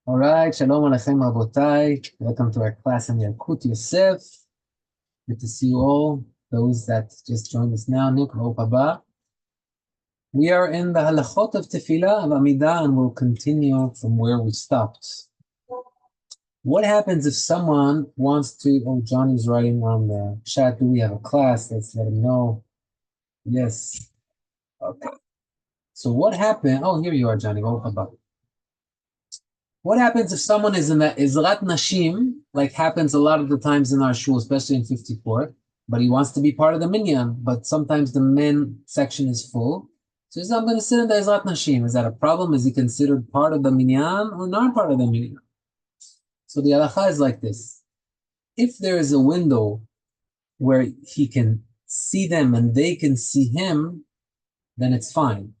All right, Shalom Aleichem Rabotai. Welcome to our class in Yalkut Yosef. Good to see you all. Those that just joined us now, Nick, Haba. We are in the halachot of Tefillah of Amidah, and we'll continue from where we stopped. What happens if someone wants to? Oh, Johnny's writing on the chat. Do we have a class? Let's let him know. Yes. Okay. So what happened? Oh, here you are, Johnny. Haba. What happens if someone is in the Izrat Nashim, like happens a lot of the times in our shul, especially in 54, but he wants to be part of the minyan, but sometimes the men section is full. So he says, I'm going to sit in the Izrat Nashim. Is that a problem? Is he considered part of the minyan or not part of the minyan? So the halacha is like this. If there is a window where he can see them and they can see him, then it's fine.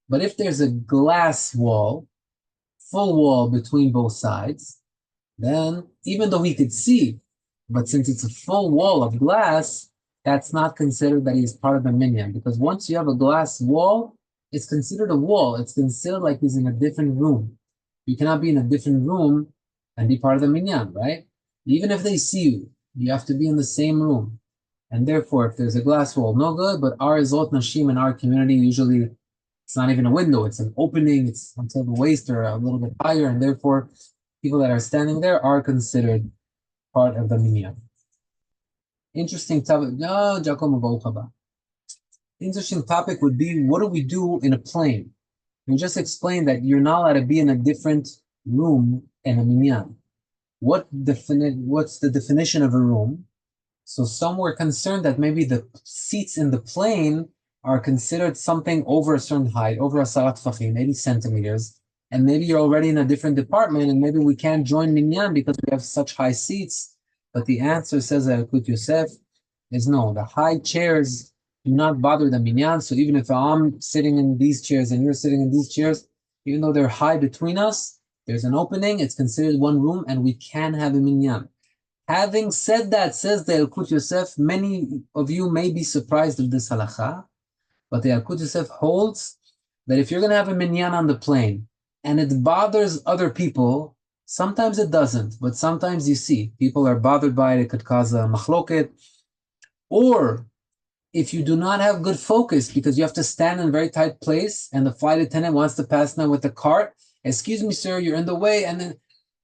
But if there's a glass wall, full wall between both sides, then even though he could see, but since it's a full wall of glass, that's not considered that he's part of the minyan, because once you have a glass wall, it's considered a wall. It's considered like he's in a different room. You cannot be in a different room and be part of the minyan, right? Even if they see you, you have to be in the same room. And therefore, if there's a glass wall, no good, but our Zot Nashim in our community, usually it's not even a window, it's an opening, it's until the waist or a little bit higher, and therefore people that are standing there are considered part of the minyan. Interesting topic. No, Giacomo Baruch haba. Interesting topic would be, what do we do in a plane? We just explained that you're not allowed to be in a different room in a minyan. What's the definition of a room? So some were concerned that maybe the seats in the plane are considered something over a certain height, over a sarat fachim, 80 centimeters, and maybe you're already in a different department, and maybe we can't join minyan because we have such high seats. But the answer, says Yalkut Yosef, is no. The high chairs do not bother the minyan. So even if I'm sitting in these chairs and you're sitting in these chairs, even though they're high between us, there's an opening, it's considered one room, and we can have a minyan. Having said that, says the Yalkut Yosef, many of you may be surprised at this halacha, but the Yalkut Yosef holds that if you're going to have a minyan on the plane and it bothers other people, sometimes it doesn't, but sometimes you see people are bothered by it. It could cause a machloket. Or if you do not have good focus because you have to stand in a very tight place and the flight attendant wants to pass now with the cart, excuse me, sir, you're in the way. And then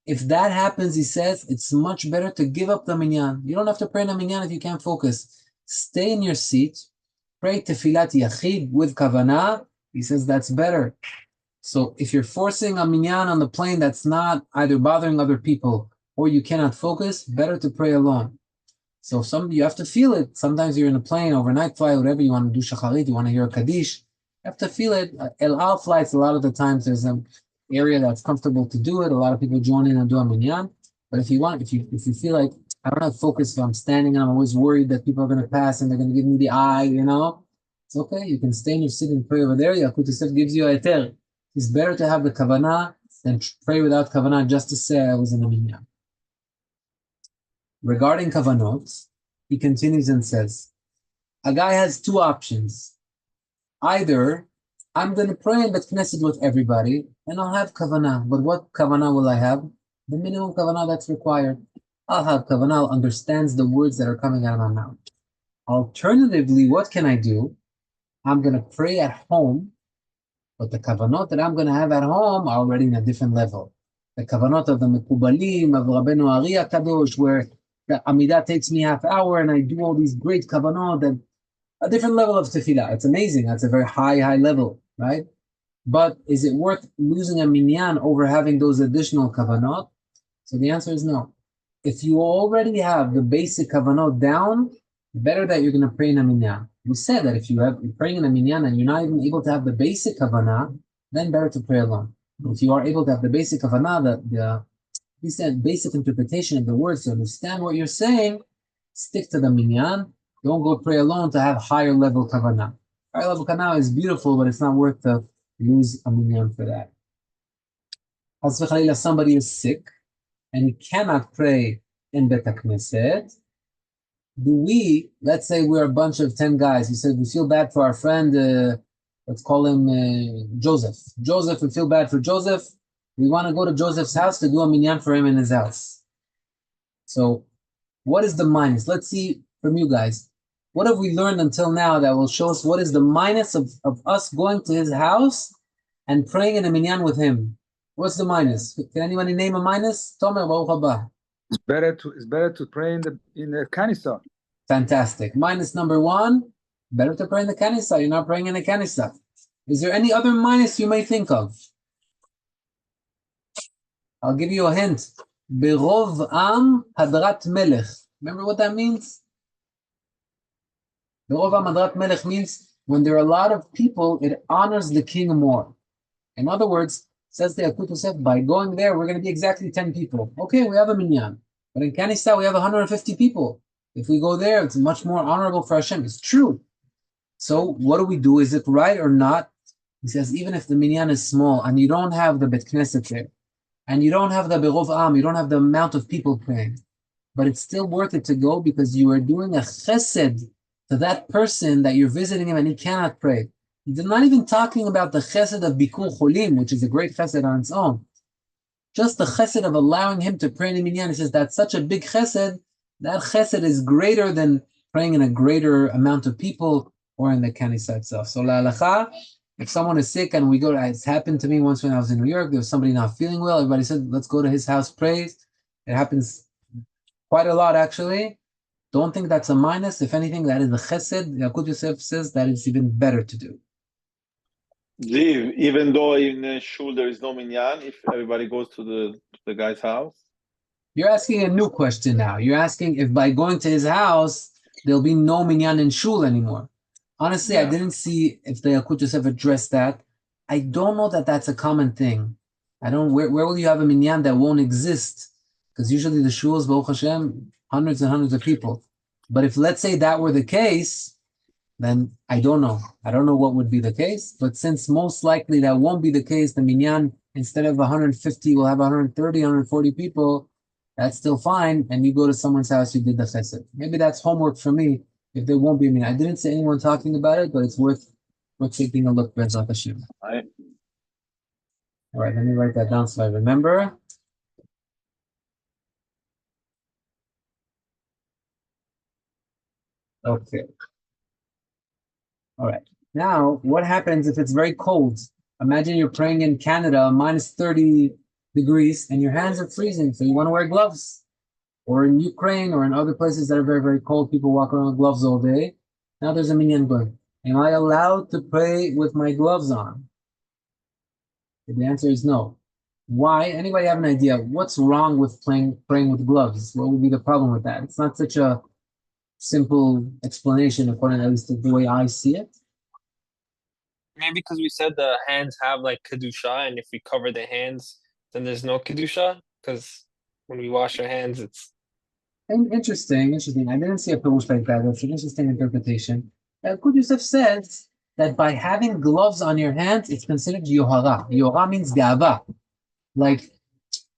if that happens, he says, it's much better to give up the minyan. You don't have to pray in a minyan if you can't focus. Stay in your seat, pray tefillat yachid with kavanah. He says that's better. So if you're forcing a minyan on the plane that's not either bothering other people or you cannot focus, better to pray alone. So you have to feel it. Sometimes you're in a plane, overnight flight, whatever, you want to do shacharit, you want to hear a kaddish, you have to feel it. El Al flights, a lot of the times there's an area that's comfortable to do it. A lot of people join in and do a minyan. But if you feel like I don't have focus, if I'm standing and I'm always worried that people are going to pass and they're going to give me the eye, it's okay. You can stay in your seat and pray over there. Yalkut Yosef gives you a eter. It's better to have the kavanah than pray without kavanah just to say I was in a minyan. Regarding kavanot, he continues and says, a guy has two options. Either I'm going to pray in the Knesset with everybody and I'll have kavanah. But what kavanah will I have? The minimum kavanah that's required. I'll have kavanah, I'll understand the words that are coming out of my mouth. Alternatively, what can I do? I'm going to pray at home, but the kavanot that I'm going to have at home are already in a different level. The kavanot of the Mekubalim, of Rabbeinu Ari HaKadosh, where the Amidah takes me half hour and I do all these great kavanot, and a different level of tefillah. It's amazing. That's a very high level, right? But is it worth losing a minyan over having those additional kavanot? So the answer is no. If you already have the basic kavanot down, better that you're going to pray in a minyan. We said that if you're praying in a minyan and you're not even able to have the basic kavanah, then better to pray alone. If you are able to have the basic kavanah, we said basic interpretation of the words to understand what you're saying, stick to the minyan. Don't go pray alone to have higher level kavanah. Higher level kavanah is beautiful, but it's not worth to lose a minyan for that. As somebody is sick and he cannot pray in Bet HaKnesset, let's say we're a bunch of 10 guys, he said we feel bad for our friend, let's call him Joseph. Joseph, we feel bad for Joseph. We want to go to Joseph's house to do a minyan for him in his house. So what is the minus? Let's see from you guys. What have we learned until now that will show us what is the minus of us going to his house and praying in a minyan with him? What's the minus? Can anybody name a minus? Tomer, Baruch haba. It's better to pray in the kanisa. Fantastic. Minus number one, better to pray in the kanisa. You're not praying in the kanisa. Is there any other minus you may think of? I'll give you a hint. Berov am hadrat melech. Remember what that means? Berov am hadrat melech means when there are a lot of people, it honors the king more. In other words, says the Yalkut Yosef, by going there, we're going to be exactly 10 people. Okay, we have a minyan. But in Kanisa, we have 150 people. If we go there, it's much more honorable for Hashem. It's true. So what do we do? Is it right or not? He says, even if the minyan is small and you don't have the Bet Knesset there, and you don't have the Berov Am, you don't have the amount of people praying, but it's still worth it to go because you are doing a chesed to that person that you're visiting him and he cannot pray. He's not even talking about the chesed of Bikur Cholim, which is a great chesed on its own. Just the chesed of allowing him to pray in the minyan. He says that's such a big chesed, that chesed is greater than praying in a greater amount of people or in the kanisa itself. So la halacha, if someone is sick and we go, it's happened to me once when I was in New York, there was somebody not feeling well, everybody said, let's go to his house, praise. It happens quite a lot actually. Don't think that's a minus. If anything, that is the chesed. Yalkut Yosef says that it's even better to do. Ziv, even though in shul there is no minyan, if everybody goes to the guy's house? You're asking a new question now. You're asking if by going to his house, there'll be no minyan in shul anymore. Honestly, yeah. I didn't see if the Yalkut Yosef addressed that. I don't know that that's a common thing. I don't. Where will you have a minyan that won't exist? Because usually the shuls, Baruch Hashem, hundreds and hundreds of people. But if let's say that were the case, then I don't know. I don't know what would be the case. But since most likely that won't be the case, the minyan, instead of 150, will have 130, 140 people, that's still fine. And you go to someone's house, you did the chesed. Maybe that's homework for me. If there won't be a minyan. I didn't see anyone talking about it, but it's worth taking a look. B'ezrat Hashem. All right, let me write that down so I remember. Okay. All right. Now, what happens if it's very cold? Imagine you're praying in Canada, minus 30 degrees, and your hands are freezing, so you want to wear gloves. Or in Ukraine or in other places that are very, very cold, people walk around with gloves all day. Now there's a minyan going. Am I allowed to pray with my gloves on? The answer is no. Why? Anybody have an idea? What's wrong with praying with gloves? What would be the problem with that? It's not such a simple explanation, according at least to the way I see it. Maybe because we said the hands have like kedusha, and if we cover the hands, then there's no kedusha. Because when we wash our hands, it's interesting. I didn't see a pirush like that. That's an interesting interpretation. Yalkut Yosef says that by having gloves on your hands, it's considered yohara. Yohara means gava. Like,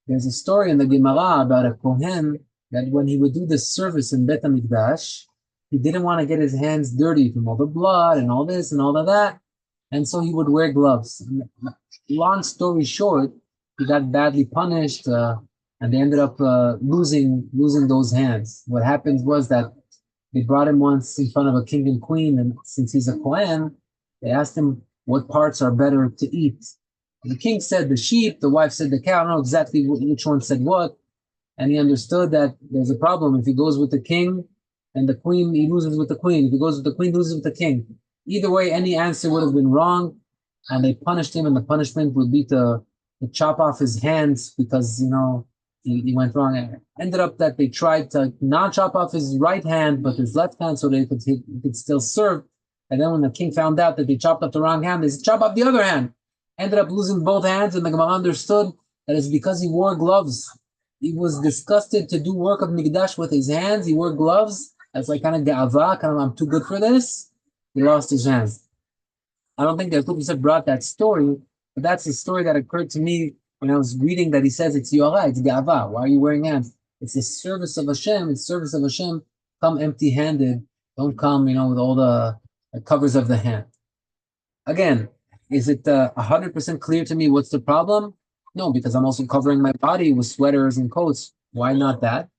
there's a story in the Gemara about a kohen that when he would do the service in Bet HaMikdash, he didn't want to get his hands dirty from all the blood and all this and all of that, and so he would wear gloves. Long story short, he got badly punished, and they ended up losing those hands. What happened was that they brought him once in front of a king and queen, and since he's a kohen, they asked him what parts are better to eat. And the king said the sheep, the wife said the cow. I don't know exactly which one said what. And he understood that there's a problem. If he goes with the king and the queen, he loses with the queen. If he goes with the queen, he loses with the king. Either way, any answer would have been wrong. And they punished him, and the punishment would be to chop off his hands because, he went wrong. And it ended up that they tried to not chop off his right hand, but his left hand so that he could still serve. And then when the king found out that they chopped off the wrong hand, they said, chop off the other hand. Ended up losing both hands, and the Gemara understood that it's because he wore gloves. He was disgusted to do work of Mikdash with his hands. He wore gloves. That's like kind of ga'ava, I'm too good for this. He lost his hands. I don't think that Yalkut Yosef brought that story, but that's the story that occurred to me when I was reading that he says it's yohara, it's ga'ava. Why are you wearing hands? It's the service of Hashem. It's service of Hashem. Come empty-handed. Don't come, with all the covers of the hand. Again, is it 100% clear to me what's the problem? No, because I'm also covering my body with sweaters and coats. Why not that?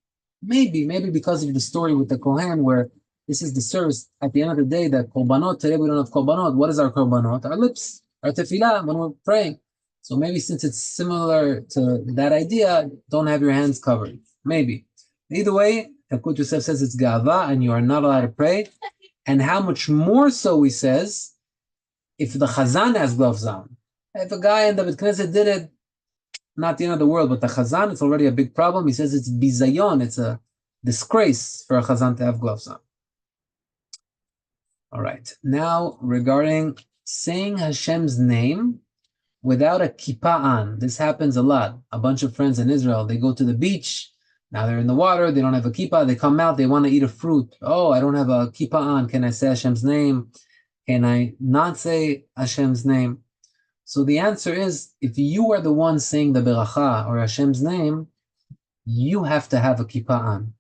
Maybe because of the story with the Kohen, where this is the service. At the end of the day, the korbanot, today we don't have korbanot. What is our korbanot? Our lips, our tefillah, when we're praying. So maybe since it's similar to that idea, don't have your hands covered. Maybe. Either way, Yalkut Yosef says it's gava and you are not allowed to pray. And how much more so, he says, if the chazan has gloves on. If a guy in the Bet Knesset did it, not the end of the world, but the chazan, it's already a big problem. He says it's bizayon, it's a disgrace for a chazan to have gloves on. All right, now regarding saying Hashem's name without a kippah on. This happens a lot. A bunch of friends in Israel, they go to the beach, now they're in the water, they don't have a kippah, they come out, they want to eat a fruit. Oh, I don't have a kippah on, can I say Hashem's name? Can I not say Hashem's name? So the answer is, if you are the one saying the beracha or Hashem's name, you have to have a kippah on.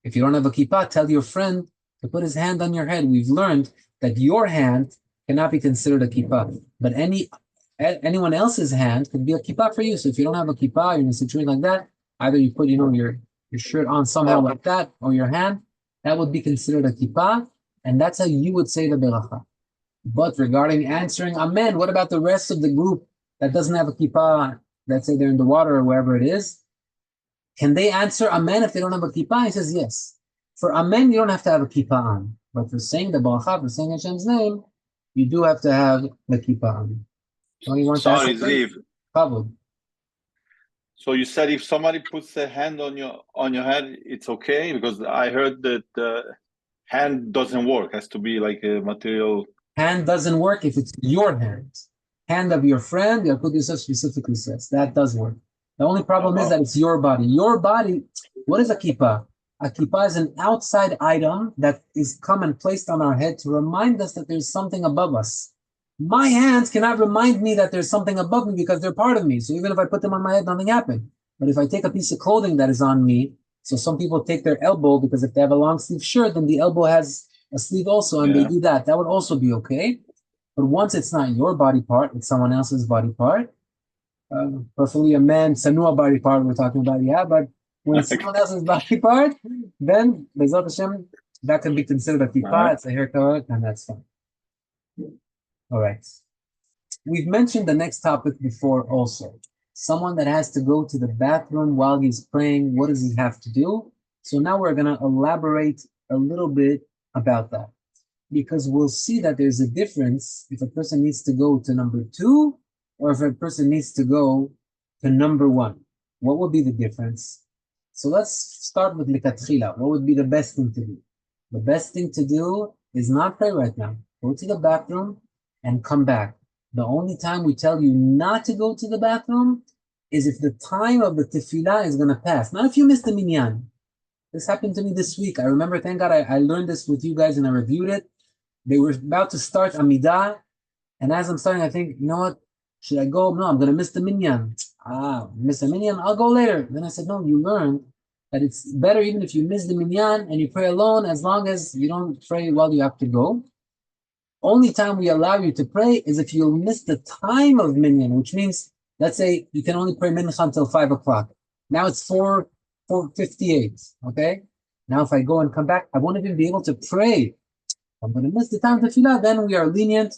If you don't have a kippah, tell your friend to put his hand on your head. We've learned that your hand cannot be considered a kippah, but anyone else's hand could be a kippah for you. So if you don't have a kippah, you're in a situation like that, either you put, your shirt on somehow like that, or your hand, that would be considered a kippah, and that's how you would say the beracha. But regarding answering amen, what about the rest of the group that doesn't have a kippah? Let's say they're in the water or wherever it is. Can they answer amen if they don't have a kippah? He says yes. For amen, you don't have to have a kippah on. But for saying the beracha, for saying Hashem's name, you do have to have the kippah on. Sorry, Ziv. Probably. So you said if somebody puts a hand on your head, it's okay? Because I heard that hand doesn't work. It has to be like a material. Hand doesn't work if it's your hand. Hand of your friend, Yalkut Yosef specifically says, that does work. The only problem is that it's your body. Your body, what is a kippah? A kippah is an outside item that is come and placed on our head to remind us that there's something above us. My hands cannot remind me that there's something above me because they're part of me. So even if I put them on my head, nothing happened. But if I take a piece of clothing that is on me, so some people take their elbow, because if they have a long sleeve shirt, then the elbow has a sleeve also, and they do that. That would also be okay. But once it's not your body part, it's someone else's body part. Preferably a man, sanua body part we're talking about, but when it's someone else's body part, then Bezat Hashem, that can be considered a kippah, it's a haircut, and that's fine. All right. We've mentioned the next topic before also. Someone that has to go to the bathroom while he's praying, what does he have to do? So now we're going to elaborate a little bit about that, because we'll see that there's a difference if a person needs to go to number 2 or if a person needs to go to number 1. What would be the difference? So let's start with likatchila. What would be the best thing to do? The best thing to do is not pray right now. Go to the bathroom and come back. The only time we tell you not to go to the bathroom is if the time of the tefillah is going to pass. Not if you miss the minyan. This happened to me this week. I remember, thank God, I learned this with you guys and I reviewed it. They were about to start Amidah, and as I'm starting, I think, you know what? Should I go? No, I'm going to miss the minyan. Miss the minyan? I'll go later. Then I said, no, you learned that it's better even if you miss the minyan and you pray alone, as long as you don't pray while you have to go. Only time we allow you to pray is if you'll miss the time of minyan, which means, let's say you can only pray mincha until 5 o'clock. Now it's 4:58, okay? Now if I go and come back, I won't even be able to pray. I'm going to miss the time of tefillah, then we are lenient.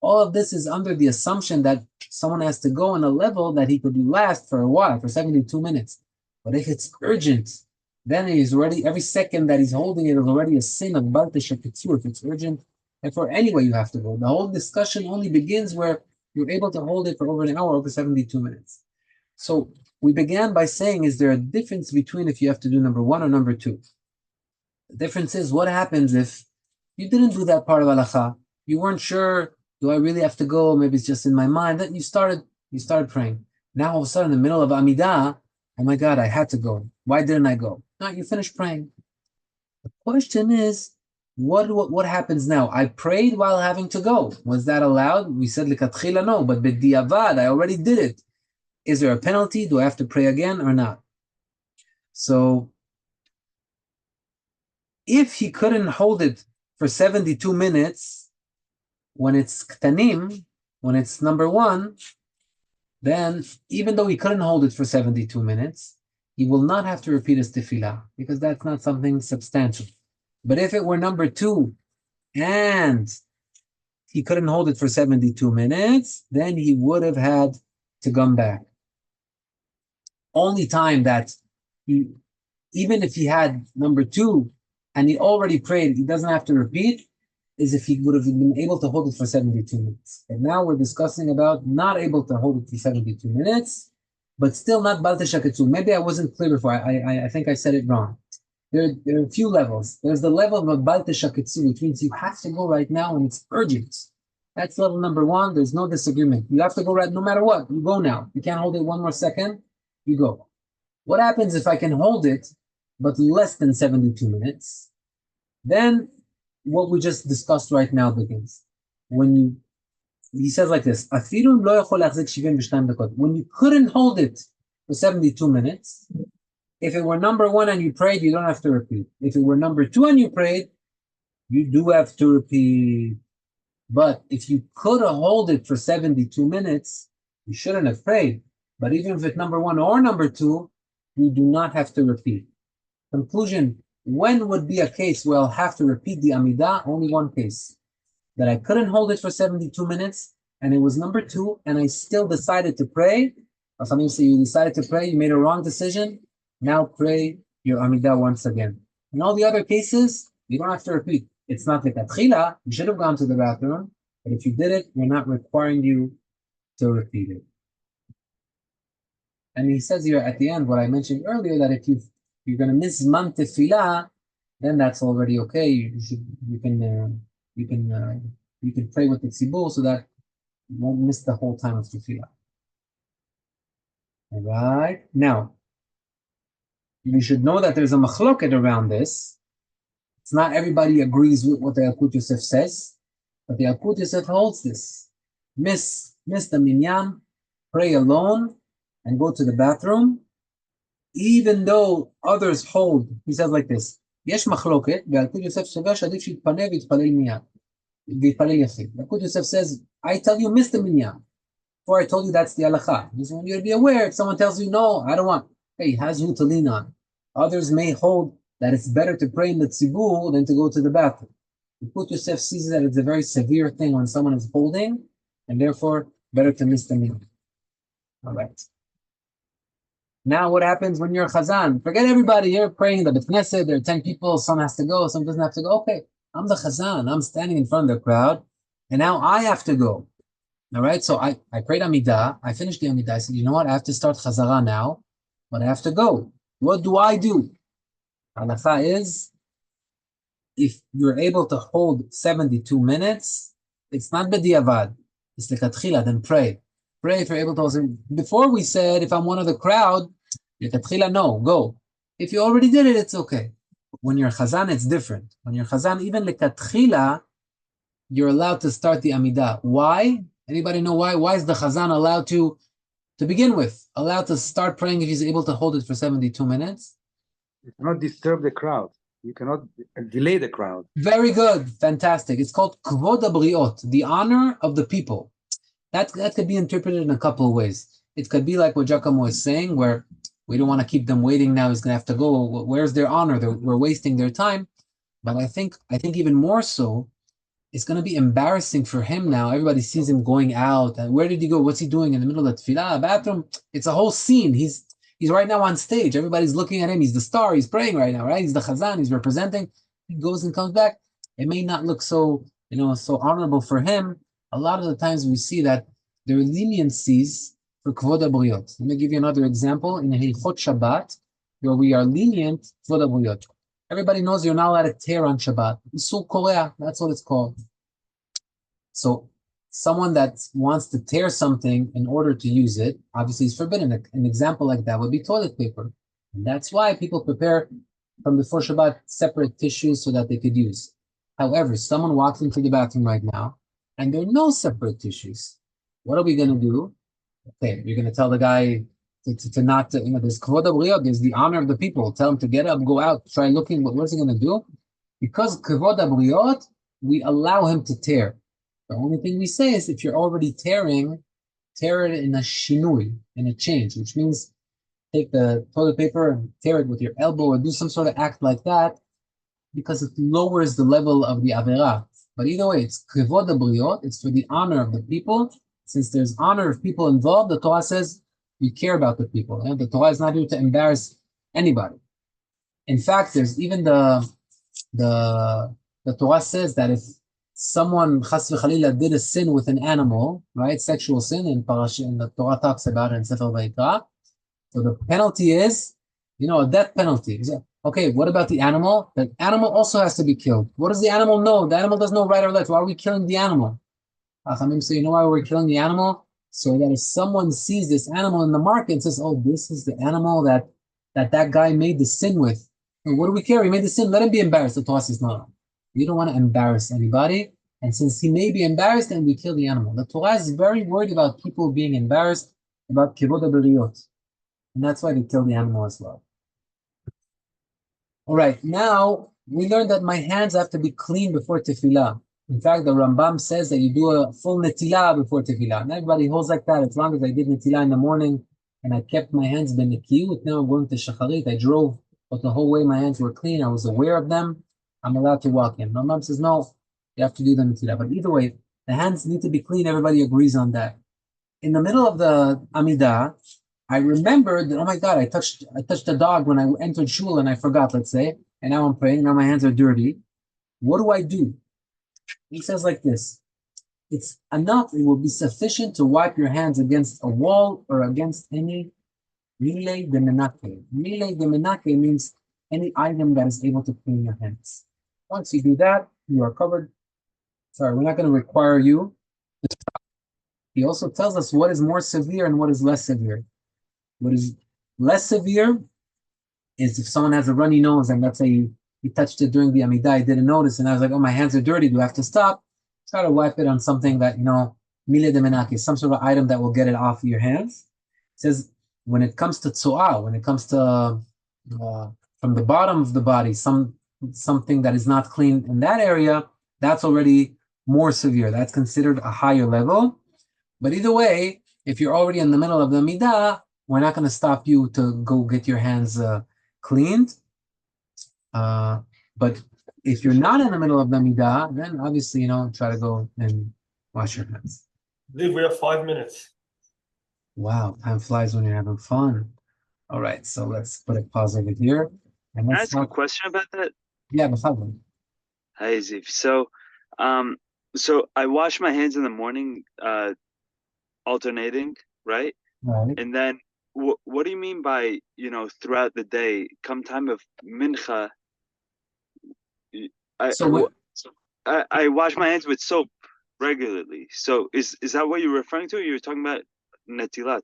All of this is under the assumption that someone has to go on a level that he could last for a while, for 72 minutes. But if it's urgent, then he's already, every second that he's holding it is already a sin of Baal Teshaketzu if it's urgent. Therefore, anyway, you have to go. The whole discussion only begins where you're able to hold it for over an hour, over 72 minutes. So we began by saying, is there a difference between if you have to do number 1 or number 2? The difference is, what happens if you didn't do that part of halacha? You weren't sure, do I really have to go? Maybe it's just in my mind. Then you started praying. Now all of a sudden, in the middle of Amidah, oh my God, I had to go. Why didn't I go? No, you finished praying. The question is, what happens now? I prayed while having to go. Was that allowed? We said likatchila, no, but b'diavad, I already did it. Is there a penalty? Do I have to pray again or not? So if he couldn't hold it for 72 minutes, when it's ktanim, when it's number 1, then even though he couldn't hold it for 72 minutes, he will not have to repeat his tefillah because that's not something substantial. But if it were number 2 and he couldn't hold it for 72 minutes, then he would have had to come back. Only time that even if he had number 2 and he already prayed, he doesn't have to repeat, is if he would have been able to hold it for 72 minutes. And now we're discussing about not able to hold it for 72 minutes, but still not Bal Teshaketzu. Maybe I wasn't clear before. I think I said it wrong. There are a few levels. There's the level of Bal Teshaketzu, which means you have to go right now and it's urgent. That's level number 1. There's no disagreement. You have to go right no matter what. You go now. You can't hold it one more second. You go. What happens if I can hold it, but less than 72 minutes? Then what we just discussed right now begins. He says like this, when you couldn't hold it for 72 minutes, if it were number 1 and you prayed, you don't have to repeat. If it were number 2 and you prayed, you do have to repeat. But if you could hold it for 72 minutes, you shouldn't have prayed. But even if it's number 1 or number 2, you do not have to repeat. Conclusion, when would be a case where I'll have to repeat the Amidah? Only one case. That I couldn't hold it for 72 minutes, and it was number 2, and I still decided to pray. Or somebody say you decided to pray, you made a wrong decision, now pray your Amidah once again. In all the other cases, you don't have to repeat. It's not like Tefillah, you should have gone to the bathroom, but if you did it, we're not requiring you to repeat it. And he says here at the end, what I mentioned earlier, that if you're going to miss Zman Tefillah, then that's already okay. You can pray with the tzibur so that you won't miss the whole time of tefillah. All right. Now, you should know that there's a machloket around this. It's not everybody agrees with what the Yalkut Yosef says, but the Yalkut Yosef holds this. Miss the minyan, pray alone, and go to the bathroom, even though others hold. He says like this, יש מחלוקת, וילקוט יוסף סובר שעדיף שיתפנה ויתפלל מיד. ויתפלל יחיד. ילקוט Yosef says, I tell you, miss the minyan. Before I told you that's the halacha. I just want you to be aware, if someone tells you, no, I don't want, hey, has who to lean on. Others may hold that it's better to pray in the tzibur than to go to the bathroom. Yalkut Yosef sees that it's a very severe thing when someone is holding, and therefore, better to miss the minyan. All right. Now what happens when you're a chazan? Forget everybody, you're praying in the Beit Knesset, there are 10 people, some has to go, some doesn't have to go. Okay, I'm the chazan, I'm standing in front of the crowd, and now I have to go. All right, so I prayed Amidah, I finished the Amidah, I said, you know what, I have to start chazara now, but I have to go. What do I do? Halacha is, if you're able to hold 72 minutes, it's not b'diavad, it's lekatchila, then pray. Pray if you're able to hold. Before we said, if I'm one of the crowd, lekatchila, no, go. If you already did it, it's okay. When you're chazan, it's different. When you're chazan, even lekatchila, you're allowed to start the Amidah. Why? Anybody know why? Why is the chazan allowed to begin with, allowed to start praying if he's able to hold it for 72 minutes? You cannot disturb the crowd. You cannot delay the crowd. Very good. Fantastic. It's called kvod habriot, the honor of the people. That could be interpreted in a couple of ways. It could be like what Giacomo is saying, where we don't want to keep them waiting now. He's going to have to go. Where's their honor? We're wasting their time. But I think even more so, it's going to be embarrassing for him now. Everybody sees him going out. And where did he go? What's he doing in the middle of the tefillah, bathroom? It's a whole scene. He's right now on stage. Everybody's looking at him. He's the star. He's praying right now, right? He's the chazan. He's representing. He goes and comes back. It may not look so, so honorable for him. A lot of the times we see that there are leniencies for kvod habriot. Let me give you another example. In Yalkut Shabbat, where we are lenient kvod habriot. Everybody knows you're not allowed to tear on Shabbat. Isur korea, that's what it's called. So someone that wants to tear something in order to use it, obviously is forbidden. An example like that would be toilet paper. And that's why people prepare from before Shabbat separate tissues so that they could use. However, someone walks into the bathroom right now, and there are no separate tissues. What are we going to do? Okay, you're going to tell the guy to not, there's kvod habriot, there's the honor of the people. Tell him to get up, go out, try looking, but what's he going to do? Because kvod habriot, we allow him to tear. The only thing we say is if you're already tearing, tear it in a shinui, in a change, which means take the toilet paper and tear it with your elbow or do some sort of act like that, because it lowers the level of the avera. But either way, it's kavod habriot, it's for the honor of the people. Since there's honor of people involved, the Torah says you care about the people. And the Torah is not here to embarrass anybody. In fact, there's even the Torah says that if someone chas v'chalila did a sin with an animal, right, sexual sin, and the Torah talks about it in Sefer Vayikra, so the penalty is, a death penalty. Okay, what about the animal? The animal also has to be killed. What does the animal know? The animal doesn't know right or left. Why are we killing the animal? Chachamim say, you know why we're killing the animal? So that if someone sees this animal in the market and says, oh, this is the animal that guy made the sin with. And what do we care? He made the sin. Let him be embarrassed. The Torah says, no. You don't want to embarrass anybody. And since he may be embarrassed, then we kill the animal. The Torah is very worried about people being embarrassed, about kivod habriot. And that's why they kill the animal as well. All right, now we learned that my hands have to be clean before tefillah. In fact, the Rambam says that you do a full netilah before tefillah. And everybody holds like that. As long as I did netilah in the morning and I kept my hands benekiyut, now I'm going to shacharit. I drove, but the whole way my hands were clean. I was aware of them. I'm allowed to walk in. Rambam says, no, you have to do the netilah. But either way, the hands need to be clean. Everybody agrees on that. In the middle of the Amidah, I remembered that, oh my God, I touched a dog when I entered shul and I forgot, let's say, and now I'm praying, now my hands are dirty. What do I do? He says like this, it's enough, it will be sufficient to wipe your hands against a wall or against any milei de menake. Milei de menake means any item that is able to clean your hands. Once you do that, you are covered. Sorry, we're not going to require you to stop. He also tells us what is more severe and what is less severe. What is less severe is if someone has a runny nose and let's say he touched it during the Amidah, I didn't notice, and I was like, oh, my hands are dirty, do I have to stop? Try to wipe it on something that, milei de menake, some sort of item that will get it off your hands. It says, when it comes to tzu'ah, when it comes to from the bottom of the body, something that is not clean in that area, that's already more severe. That's considered a higher level. But either way, if you're already in the middle of the Amidah, we're not going to stop you to go get your hands cleaned. But if you're not in the middle of the Amidah, then obviously, try to go and wash your hands. Liv, we have 5 minutes. Wow, time flies when you're having fun. All right, so let's put a pause over here. And Can I let's ask a question about that? Yeah, b'fadl. Hi, Ziv. So I wash my hands in the morning, alternating, right? Right. And then what do you mean by, throughout the day, come time of mincha, I wash my hands with soap regularly. So is that what you're referring to? You're talking about netilat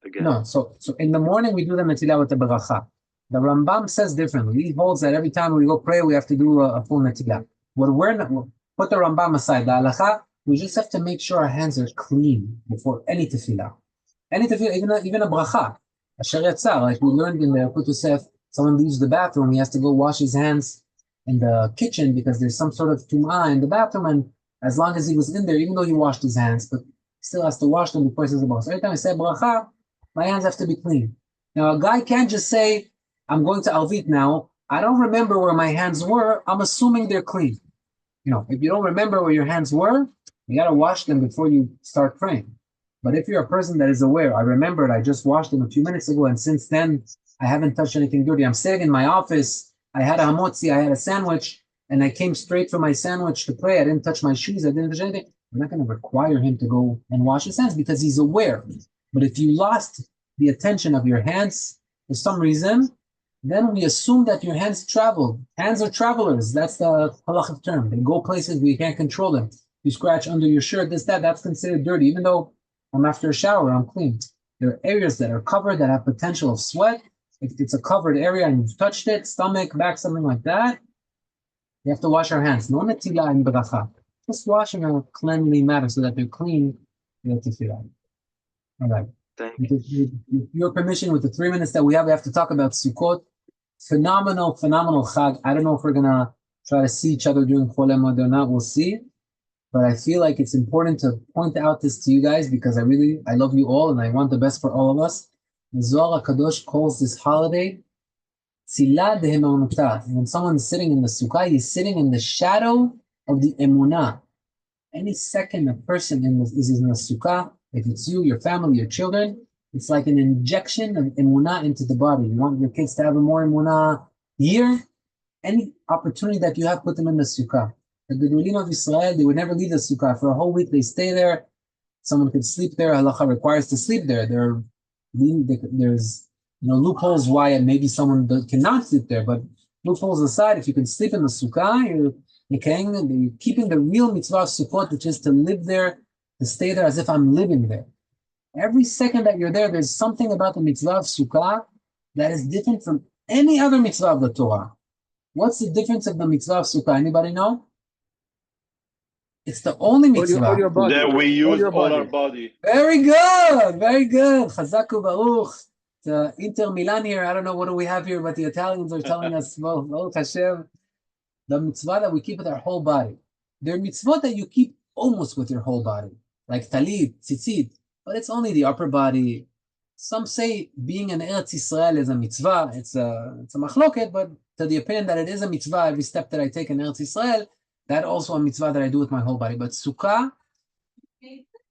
again? No, so in the morning we do the netilah with the beracha. The Rambam says differently. He holds that every time we go pray, we have to do a full netilah. We'll put the Rambam aside. The halacha, we just have to make sure our hands are clean before any tefillah. Any tefillah, even a bracha. Asher yatzar, like we learned in the Yalkut Yosef, someone leaves the bathroom, he has to go wash his hands in the kitchen because there's some sort of tum'ah in the bathroom, and as long as he was in there, even though he washed his hands, but he still has to wash them before he says the bracha. So every time I say bracha, my hands have to be clean. Now a guy can't just say, I'm going to Alvit now, I don't remember where my hands were, I'm assuming they're clean. If you don't remember where your hands were, you gotta wash them before you start praying. But if you're a person that is aware, I remembered I just washed them a few minutes ago, and since then I haven't touched anything dirty. I'm sitting in my office, I had a hamotzi, I had a sandwich, and I came straight from my sandwich to pray. I didn't touch my shoes, I didn't touch anything. I'm not going to require him to go and wash his hands because he's aware. But if you lost the attention of your hands for some reason, then we assume that your hands traveled. Hands are travelers. That's the halachic term. They go places where you can't control them. You scratch under your shirt, that's considered dirty. Even though I'm after a shower, I'm clean. There are areas that are covered that have potential of sweat. If it's a covered area and you've touched it, stomach, back, something like that, you have to wash our hands. No netilah and beracha. Just wash in a cleanly manner so that they're clean. All right. Thank you. With your permission, with the 3 minutes that we have to talk about Succot. Phenomenal Chag. I don't know if we're going to try to see each other during Chol Hamoed or not. We'll see. but I feel like it's important to point out this to you guys because I love you all and I want the best for all of us. The Zohar HaKadosh calls this holiday Tzila de Emunah. When someone is sitting in the sukkah, he's sitting in the shadow of the emunah. Any second a person is in the sukkah, if it's you, your family, your children, it's like an injection of emunah into the body. You want your kids to have a more emunah year? Any opportunity that you have, put them in the sukkah. The Gedolim of Israel, they would never leave the sukkah. For a whole week, they stay there. Someone could sleep there. Halacha requires to sleep there. There's loopholes why maybe someone cannot sleep there, but loopholes aside, if you can sleep in the sukkah, you're keeping the real mitzvah of Succot, which is to live there, to stay there as if I'm living there. Every second that you're there, there's something about the mitzvah of Sukkah that is different from any other mitzvah of the Torah. What's the difference of the mitzvah of Sukkah? Anybody know? It's the only mitzvah all your body. That we use your all our body. body. Very good, very good. Chazaku Baruch. The Inter Milan here, I don't know what do we have here, but the Italians are telling us, well, Baruch Hashem, the mitzvah that we keep with our whole body. There are mitzvot that you keep almost with your whole body, like talit, tzitzit, but it's only the upper body. Some say being in Eretz Yisrael is a mitzvah. It's a machloket, but to the opinion that it is a mitzvah, every step that I take in Eretz Yisrael, that also a mitzvah that I do with my whole body. But sukkah,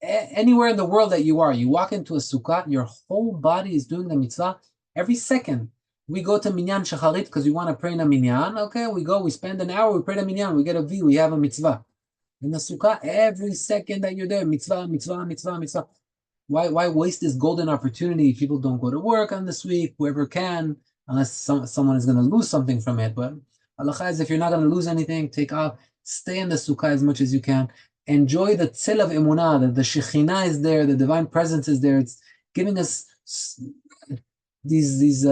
anywhere in the world that you are, you walk into a sukkah, your whole body is doing the mitzvah every second. We go to minyan shacharit because we want to pray in a minyan. Okay, we go, we spend an hour, we pray in a minyan, we get a V, we have a mitzvah. In the sukkah, every second that you're there, mitzvah, mitzvah, mitzvah, mitzvah. Why waste this golden opportunity? People don't go to work on this week, whoever can, unless someone is going to lose something from it. But halacha is if you're not going to lose anything, take off, stay in the sukkah as much as you can. Enjoy the tzil of emunah, that the Shekhinah is there, the divine presence is there. It's giving us these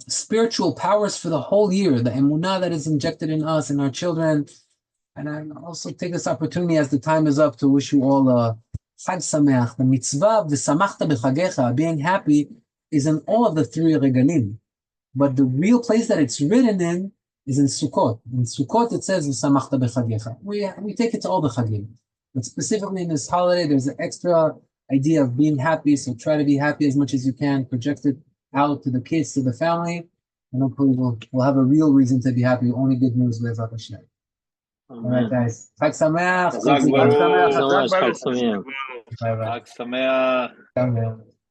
spiritual powers for the whole year, the emunah that is injected in us and our children. And I also take this opportunity as the time is up to wish you all a Chag Sameach. The mitzvah of the Samachta b'chagecha, being happy, is in all of the three regalim. But the real place that it's written in is in Sukkot. In Sukkot it says Samachta b'chagecha. We take it to all the chagim. But specifically in this holiday, there's an extra idea of being happy, so try to be happy as much as you can, project it out to the kids, to the family, and hopefully we'll have a real reason to be happy. Only good news, Be'ezrat Hashem. All right, guys. Chag Sameach. Chag Baruch. Chag Baruch. Bye-bye. Chag Sameach. Amen.